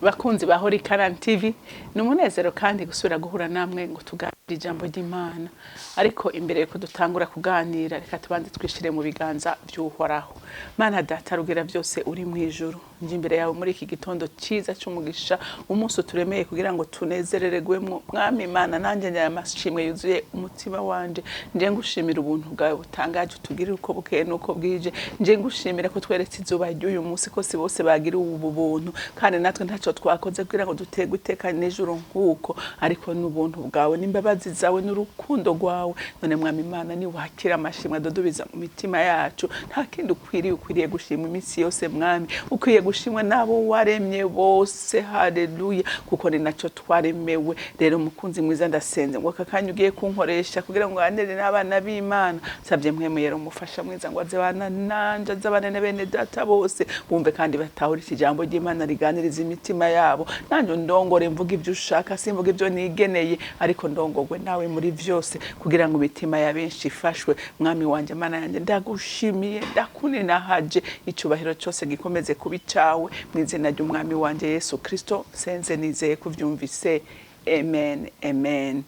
bakunzi ba REKA TV ni umunezero kandi gusubira guhura namwe ngo tuganire ijambo ry'Imana. Ariko imbere ko dutangura kuganira, reka tubanze twishire mu biganza by'Uhoraho. Mana Data rugira byose uri mu ijuru, nje imbere yawe muri iki gitondo cyiza cy'umugisha, umunsi turemeye kugira ngo tunezerererwemo. Mwami Imana, nanjye nyamashimwe yuzuye umutima wanje, nje ngushimira ubuntu bwawe butangaje utugirira uko bukeye nuko bwije. Nje ngushimira ko tweretse izuba ry'uyu munsi ko bose bagira ubu buntu, kandi natwe ntacyo twakoze kugira ngo dutegwe iteka n'ijuru nk'uko, ariko n'ubuntu bwawe n'imbabazi zawe n'urukundo rwawe. None Mwami Imana, ni wakira amashimwe adodobiza mu mitima yacu. Nta kindi ukwiriye gushimwa iminsi yose Mwami, ukwiye gushimwa nabo waremye bose. Haleluya, kuko ni nacyo twaremewe. Rero mukunzi mwiza, ndasenze ngo kakanya ugiye kunkoresha kugira ngo anere n'abana b'Imana. Savye mwemuyero umufasha mwiza ngo azabana nanje, azabana na bene data bose, bumve kandi batahura ijambo ry'Imana riganiriza imitima yabo. Nanjye ndongore mvuga ibyo ushaka, simvuga ibyo nigeneye, ariko ndongogwe nawe muri byose kugira ngo imitima ya benshi ifashwe. Mwami wanje, Mana yanjye, ndagushimiye, ndakuninahaje, icubahiro cyose gikomeze kuba icawe mu izina ry'umwami wanje Yesu Kristo. Senze nizeye kuvyumvise. Amen, amen.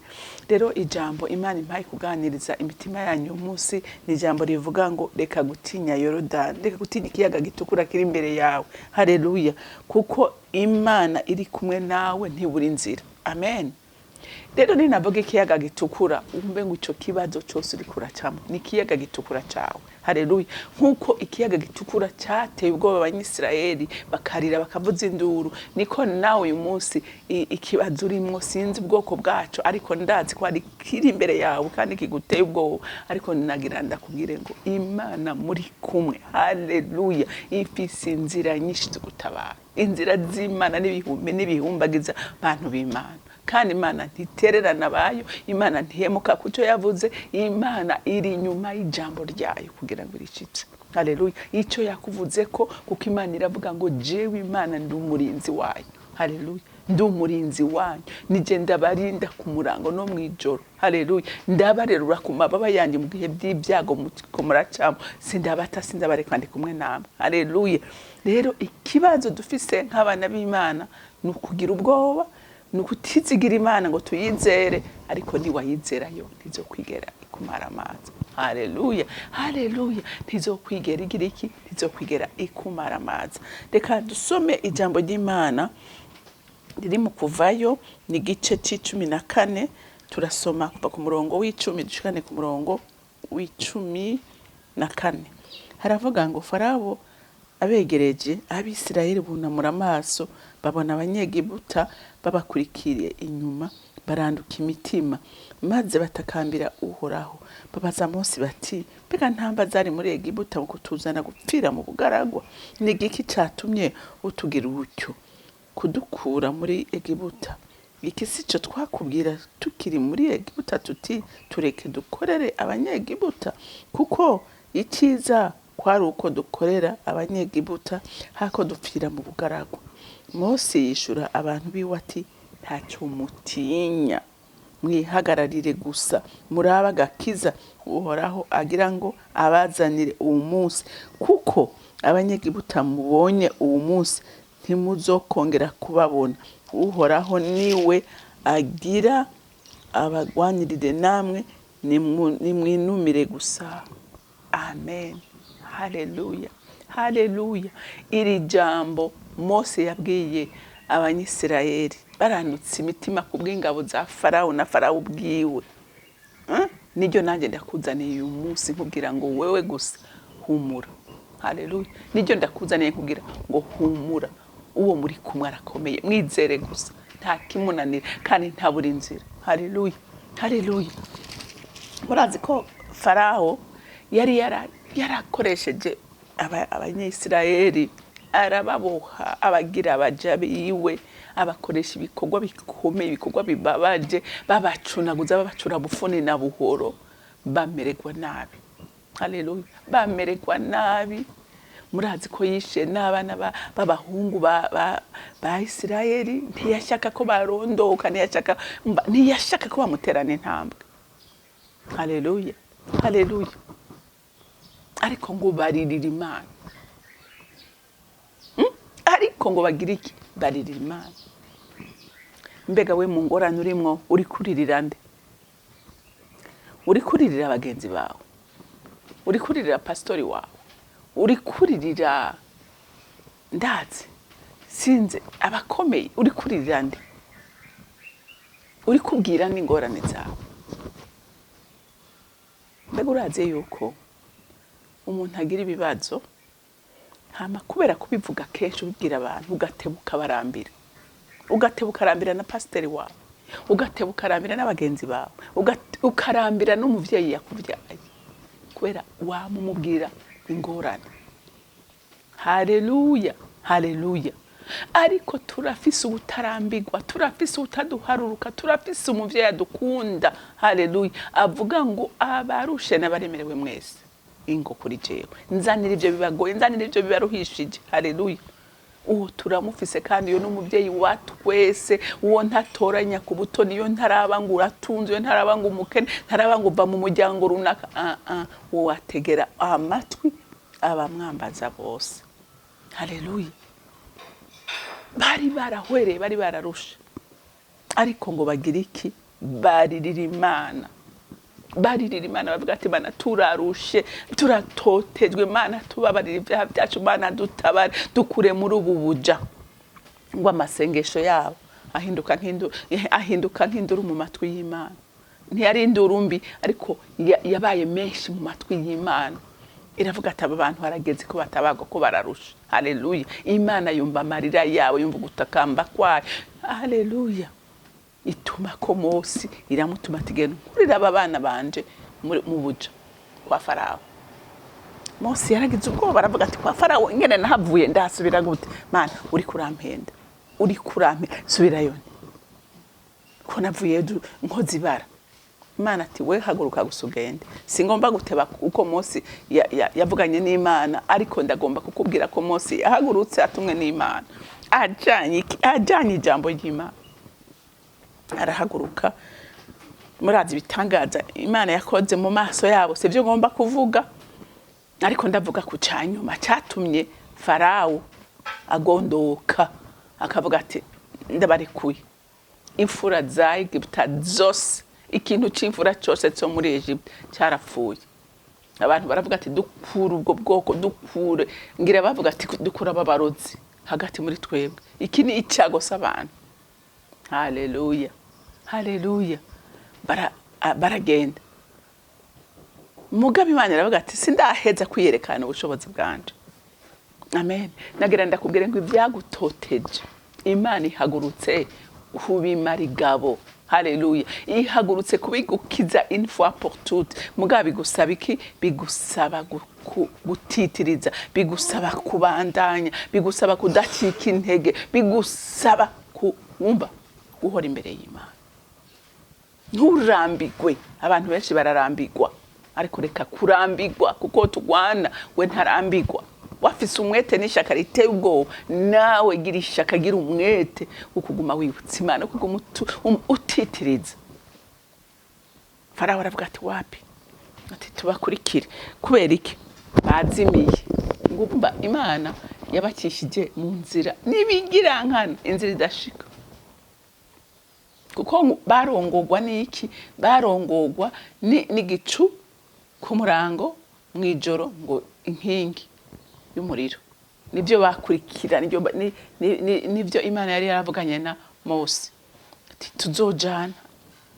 Rero ijambo Imana impaye kuganiriza imitima yanyu umunsi ni ijambo rivuga ngo reka gutinya Yorodani, reka gutinya ikiyaga gitukura kiri imbere yawe. Haleluya, kuko Imana iri kumwe nawe ntibura inzira. Amen. Rero ninavuga ikiyaga gitukura, umbe ngo ico kibazo cyose uri kuracamo ni ikiyaga gitukura cyawe. Haleluya, nkuko ikiyaga gitukura cyateye ubwoba abanyisirayeli bakarira bakavuza induru, niko nawe uyu munsi ikibazo urimo sinzi ubwoko bwacu, ariko ndazi ko ari kiri imbere yawe kandi kiguteye ubwoba. Ariko ninagira ndakubwire ngo Imana muri kumwe. Haleluya, ifise inzira nyinshi tugutabara, inzira z'Imana n'ibihumbagiza abantu b'Imana. Kandi Imana ntitererana bayo, Imana ntihemuka kuco yavuze, Imana iri inyuma y'ijambo ryayo kugira ngo iricitse. Haleluya, ico yakuvuze ko, kuko Imana iravuga ngo jewe Imana ndi umurinzi wayo. Haleluya, ndi umurinzi wanyu, nije ndabarinda ku murango no mwijoro. Haleluya, ndabarerura ku mababa yanjye mu gihe by'ibyago muko muracamo, sindabata sindabareka ndi kumwe namwe. Haleluya. Rero ikibazo dufise nk'abana b'Imana ni ukugira ubwoba, nukutizigira Imana ngo tuyizere, ariko ni wayizerayo ntizokwigera ikumara amazi. Haleluya, haleluya, ntizokwigera igira iki, ntizokwigera ikumara amazi. Reka dusome ijambo ry'Imana riri mu Kuvayo, ni igice c'14, turasoma kuva ku murongo w'10 dushikane ku murongo w'14. Haravuga ngo Farao abegereje, Abisirayeli bunamura amaso, babona abanyegiputa babakurikiriye inyuma, baranduka imitima, maze batakambira Uhoraho. Babaza Mose bati, mbega ntamba zari muri Egiputa ngo kutuzana gupfira mu bugaragwa? Ni igiki catumye utugira utyo kudukura muri Egiputa? Iki sico twakubwira tukiri muri Egiputa tuti tureke dukorere abanyegiputa? Kuko iciza kwari uko dukorera abanyegiputa hako dupfira mu bugaragwa. Mose yishura abantu biwe ati, ntacyo mutinya, mwihagararire gusa muraba agakiza Uhoraho agira ngo abazanire uwo munsi, kuko abanyegiputa mubonye uwo munsi ntimuzokongera kubabona. Uhoraho niwe agira abagwanirire, namwe nimwinumire gusa. Amen. Haleluya, haleluya. Iri jambo Mose yabwiye abanyisirayeli baranutse imitima ku bw'ingabo za Farao na Farao ubwiwe. Niryo nanjye ndakuzaniye uyu munsi nkubwira ngo wewe gusa humura. Haleluya, niryo ndakuzaniye nkubwira ngo humura, uwo muri kumwe arakomeye, mwizere gusa, nta kimunanira kandi nta buri nzira. Haleluya, haleluya. Murazi ko Farao yari yarakoresheje abanyisirayeli, arababoha, abagira abaja biwe, abakoresha ibikorwa bikomeye, ibikorwa bibabaje, babacunaguza, babacura bufuni na buhoro, bamererwa nabi. Haleluya, bamererwa nabi. Murazi ko yishe n'abana b'abahungu ba Isirayeli, ntiyashaka ko barondoka, ntiyashaka ko bamuterana intambwe. Haleluya, haleluya. Ariko ngo baririra Imana, ariko ngo bagira iki? baririra Imana. Mbega we mu ngorane urimwo uri kuririra nde? Uri kuririra abagenzi bawe? Uri kuririra pastori wawe? Uri kuririra ndazi sinze abakomeye? Uri kuririra nde? Uri kubwira n'ingorane zawe? Mbega uraze yuko umuntu agira ibibazo hama kubera kubivuga kenshi ubibwira abantu ugatebuka barambira, ugatebuka arambira na pasiteri wawe, ugatebuka arambira n'abagenzi bawe, ukarambira n'umuvyeyi yakuvyaye kubera wamumubwira ingorane. Haleluya, haleluya. Ariko turafise ubutarambirwa, turafise ubutaduharuruka, turafise umuvyeyi adukunda. Haleluya. Avuga ngo abarushe n'abaremerewe mwese ingo kuri jewe, nzanira ivyo bibagoye, nzanira ivyo bibaruhishije. Haleluya. Uwo turamufise kandi yo n'umuvyeyi watwese, uwo ntatoranya ku butoni, yo ntaraba ngo uratunze, yo ntaraba ngo umukene, ntaraba ngo uva mu muryango runaka. Uwo wategera amatwi abamwambaza bose. Haleluya. Bari barahwereye, bari bararusha, ariko ngo bagira iki? Baririra Imana. Baririra Imana, bavuga ati Mana turarushe, turatotejwe, Mana tubabarira ibyaha byacu, Mana dutabare, dukure muri ubu buja. Ngo amasengesho yabo ahinduka nk'induru mu matwi y'Imana. Ntiyari induru mbi, ariko yabaye menshi mu matwi y'Imana. Iravuga ati aba bantu harageze ko batabago ko bararusha. Haleluya. Imana yumva amarira yawe, yumva gutakamba kwayo. Haleluya. Ituma ko Mose iramutuma tigena kurira aba bana banje mu buja kwa Farawo. Mose yaragize ubwoba, baravuga ati kwa Farawo ingene nahavuye ndasubira gute? Mana uri kurampenda, uri kurampenda, subirayo. Ko navuye nkozi bara. Imana ati we haguruka gusugende. Singomba guteba uko Mose yavuganye n'Imana, ariko ndagomba kukubwira ko Mose yahagurutse atumwe n'Imana. Ajanye ijambo ry'Imana. Arahaguruka. Murazi bitangaza Imana yakoze mu maso yabo, sivyo ngomba kuvuga, ariko ndavuga ku canyuma catumye Farawo agondoka akavuga ati ndabarekuye. Imfura za Egiputa zose, ikintu c'imfura cyose cyo muri Egypte cyarapfuye. Abantu baravuga ati dukura ubwo bwoko, dukure. Ngira bavuga ati dukura ababarozi hagati muri twebwe. Iki ni icyagosa abantu. Haleluya, haleluya. Baragenda. Mugabe Imana iravuga ati sindaheza kwiyerekana ubushobozi bwanje. Amen. Nagira ndakubwira ngo ibyagutoteje Imana ihagurutse kubimara igabo. Haleluya. Ihagurutse kubigukiza une fois pour toutes. Mugabe bigusaba iki? Bigusaba gutitiriza, bigusaba kubandanya, bigusaba kudacika intege, bigusaba kumva guhora imbere y'Imana. Nturambigwe. Abantu benshi bararambigwa, ariko reka kurambigwa kuko tugwana. We ntarambigwa. Wafise umwete n'ishaka riteye ubwoba, nawe gira ishaka, gira umwete ukuguma wibutsa Imana, ukuguma utitiriza. Farawo aravuga ati wapi? Ati tubakurikire. Kubera iki? Bazimiye. Ngumva Imana yabakishije mu nzira n'ibigirankana, inzira idashika. Kuko barongogwa n'iki? Barongogwa n'igicu ku murango, mwijoro ngo inkingi y'umuriro. Nibyo bakurikira, nibyo Imana yari yaravuganye na Mose. Ati tuzojana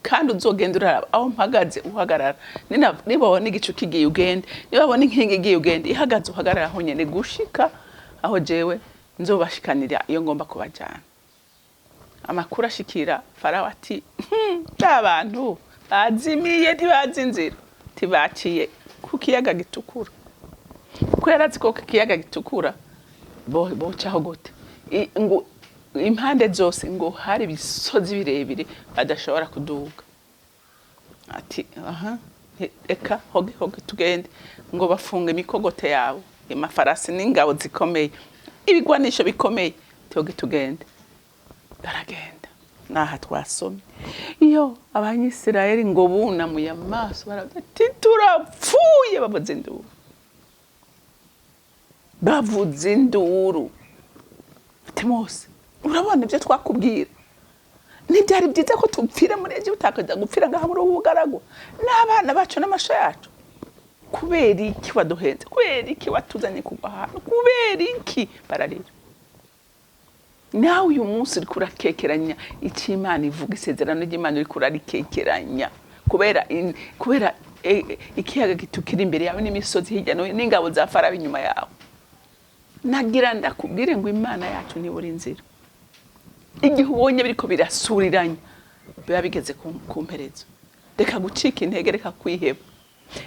kandi uzogenda uraraba aho mpagaze uhagarara. Niba wabona igicu kigiye ugende, niba wabona inkingi igiye ugende, ihagaze uhagarara aho nyene gushika aho jewe nzobashikanira iyo ngomba kubajana. Amakuru ashikira Farawo ati abantu bazimiye ntibazi inzira, tibaciye ku kiyaga gitukura. Kuko yarazi ko kiyaga gitukura bocaho gute? Ngo impande zose ngo hari ibisozi birebire badashobora kuduga. Ati eka hoge tugende. Ngo bafunge imikogote yabo, amafarasi n'ingabo zikomeye, ibigwanisho bikomeye, hoge tugende. Baragenda. Naha twasomye iyo abanyisirayeli ngo bunamuye amaso baravuga ati turapfuye. Bavuze induru, bavuze induru. Ati Mose urabona ibyo twakubwira ntibyari byiza ko tupfira muri Egiputa akaja gupfira ngaha muri ubugaragwa n'abana bacu n'amasho yacu kubera iki waduhenze kubera iki watuzanye kugwa hano kubera iki bararira nawe uyu munsi uri kurakekeranya ic'Imana ivuga isezerano ry'Imana uri kurarikekeranya kubera ikiyaga gitukira imbere yawe n'imisozi hirya no n'ingabo za Farawo inyuma yawe nagira ndakubwire ngo Imana yacu ni buri nzira igihe ubonye biriko birasuriranya biba bigeze ku mperezo reka gucika intege reka kwiheba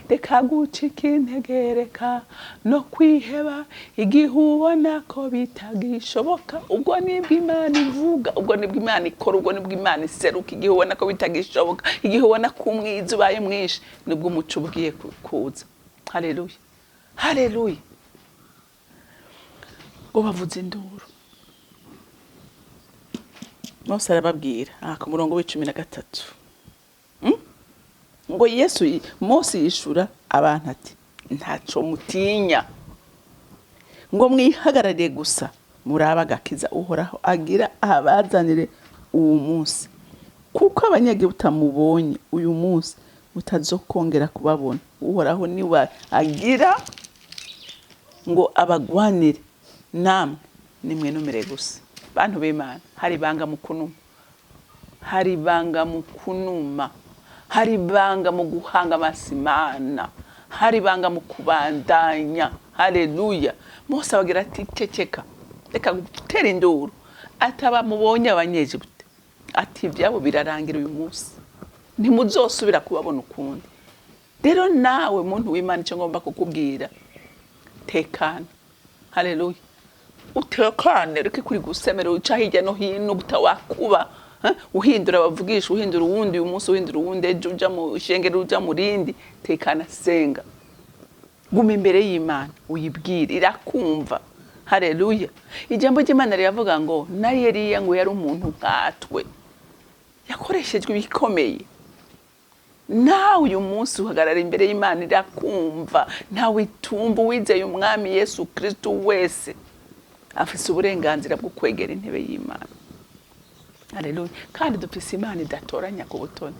reka gucika intege reka no kwiheba igihe ubona ko bitagishoboka ubwo nibwo Imana ivuga ubwo nibwo Imana ikora ubwo nibwo Imana iseruka igihe ubona ko bitagishoboka igihe ubona ko umwiza ubaye mwinshi nibwo umuco ugiye kuza haleluya haleluya ngo bavuze induru Mose arababwira ku murongo w'13 ngo Mose yishura abantu ati ntaco mutinya ngo mwihagarariye gusa muraba gakiza uhoraho agira abazanire uwo munsi kuko abanyagihuta mubonye uyu munsi mutazokongera kubabona uhoraho niwe agira ngo abagwanire namwe nimwenumire gusa bantu b'Imana hari banga mu kunuma hari banga mu kunuma hari banga mu guhanga amasimana hari banga mu kubandanya haleluya Mose abagira ati ceceka reka gutera induru ataba mubonye abanyegiputa ati byabo birarangira uyu munsi ntimuzosubira kubabona ukundi rero nawe muntu w'Imana icyo ngomba kukubwira tekana haleluya utekane reke kuri gusemera uca hirya no hino utawakuba uhindura bavugisha uhindura uwundi uyu munsi uhindura uwundi ejo uja mu shengero uja mu rindi tekana senga guma imbere y'Imana uyibwire irakumva haleluya ijambo ry'Imana riravuga ngo na Eliya ngo yari umuntu nkatwe yakoreshejwe ibikomeye nawe uyu munsi uhagarara imbere y'Imana irakumva ntawe itumva wizeye umwami Yesu Kristo wese afise uburenganzira bwo kwegera intebe y'Imana haleluya kandi dufise Imana idatoranya ku butoni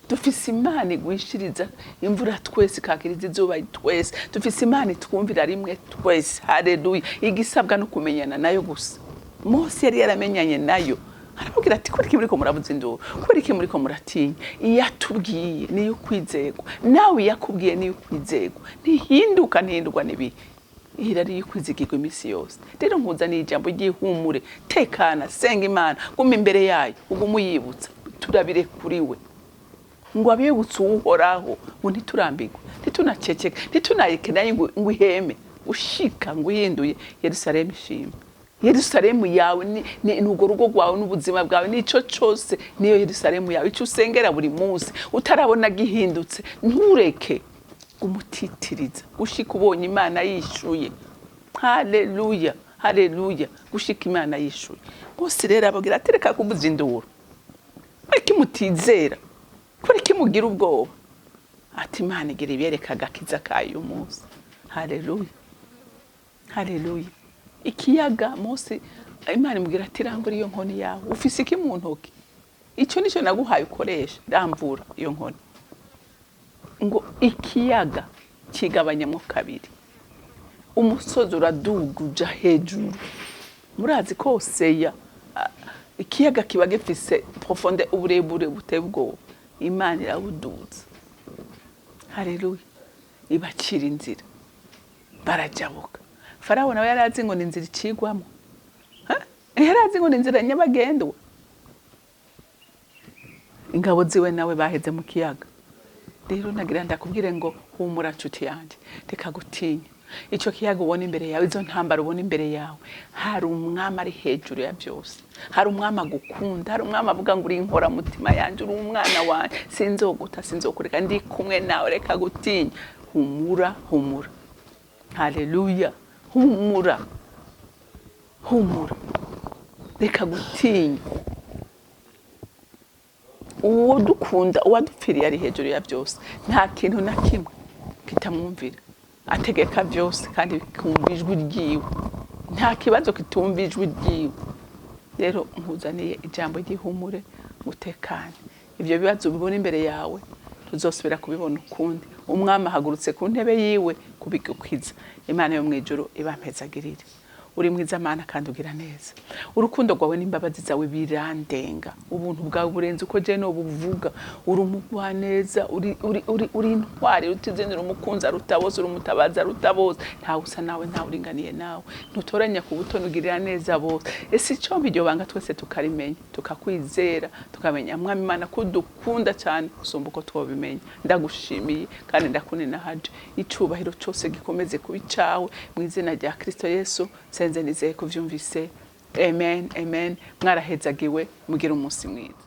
dufise Imana igwishiriza imvura twese kakiriza izuba twese dufise Imana itwumvira rimwe twese haleluya igisabwa no kumenyana nayo gusa Mose yari yaramenyanye nayo arababwira ati kuri kimuriko murabuze induru kuri kimuriko muratinya iyatubwiye niyo kwizegwa nawe yakubwiye niyo kwizegwa ntihindurwa nibi irari yikwizigirwa imisi yose rero nkuzaniye ijambo ry'ihumure tekana senga Imana guma imbere yayo uguma uyibutsa turabire kuri we ngo abibutsa uhoraho ngo ntiturambirwe ntitunaceceke ntitunayikenaye ngo iheme ushika ngo uhinduye Yerusalemu ishimwe Yerusalemu yawe ni urugo rwawe n'ubuzima bwawe nico cyose niyo Yerusalemu yawe icyo usengera buri munsi utarabona gihindutse ntureke umutitiriza gushika ubonye Imana yishuye haleluya haleluya gushika Imana yishuye bose rero abagira atereka kubuza induru ariko mutizera kuri mugira ubwoba ati Imana igira ibereka gakiza kayo umunsi haleluya haleluya ikiyaga Mose Imana imubwira ati rambura iyo nkoni yawe ufise iki mu ntoki icyo nico naguhaye ukoresha rambura iyo nkoni ngo ikiyaga kigabanyamo kabiri umusozi uraduguja hejuru murazi ko Seya ikiyaga kiba gifise profonde uburebure butebwo Imana irawuduza haleluya ibacira inzira barajabuka Farawo nawe yarazi ngo ninzira icigwamo yarazi ngo ninzira nyabagendwa ingabo ziwe nawe baheze mu kiyaga rero nagira ndakubwire ngo humura nshuti yanje reka gutinya icyo kiyaga ubona imbere yawe izo ntambara ubona imbere yawe hari umwami ari hejuru ya byose hari umwami agukunda hari umwami avuga ngo uri inkora mutima yanje uri umwana wanje sinzoguta sinzokureka ndi kumwe nawe reka gutinya humura humura haleluya humura humura reka gutinya uwo dukunda uwadupfiriye ari hejuru ya byose nta kintu na kimwe kitamwumvira ategeka byose kandi bikumva ijwi ryiwe nta kibazo kitumva ijwi ryiwe rero nkuzaniye ijambo ry'ihumure utekane. Ibyo bibazo bibona imbere yawe tuzosubira kubibona ukundi. Umwami ahagurutse ku ntebe yiwe kubigukwiza. Imana yo mwijuru ibampezagirire. Uri mwiza Mana kandi ugira neza. Urukundo rwawe n'imbabazi zawe birandenga. Ubuntu bwawe burenze uko je no buvuga. Uri umugwa neza, uri intwari rutizendera umukunza rutaboza, uri umutabaza rutaboza. Nta usa nawe, nta uringaniye nawe. Ntutoranya ku butoni ugirira neza bose. Ese icyo mbiryo banga twese tukarimenya, tukakwizera, tukamenya Mwami Imana ko dukunda cyane usumba uko twobimenya. Ndagushimiye kandi ndakunena haje. Icubahiro cyose gikomeze kubicawe mu izina rya Kristo Yesu. Senze nizeye kuvyumvise. Amen, amen. Mwarahezagiwe, mugira umunsi mwiza.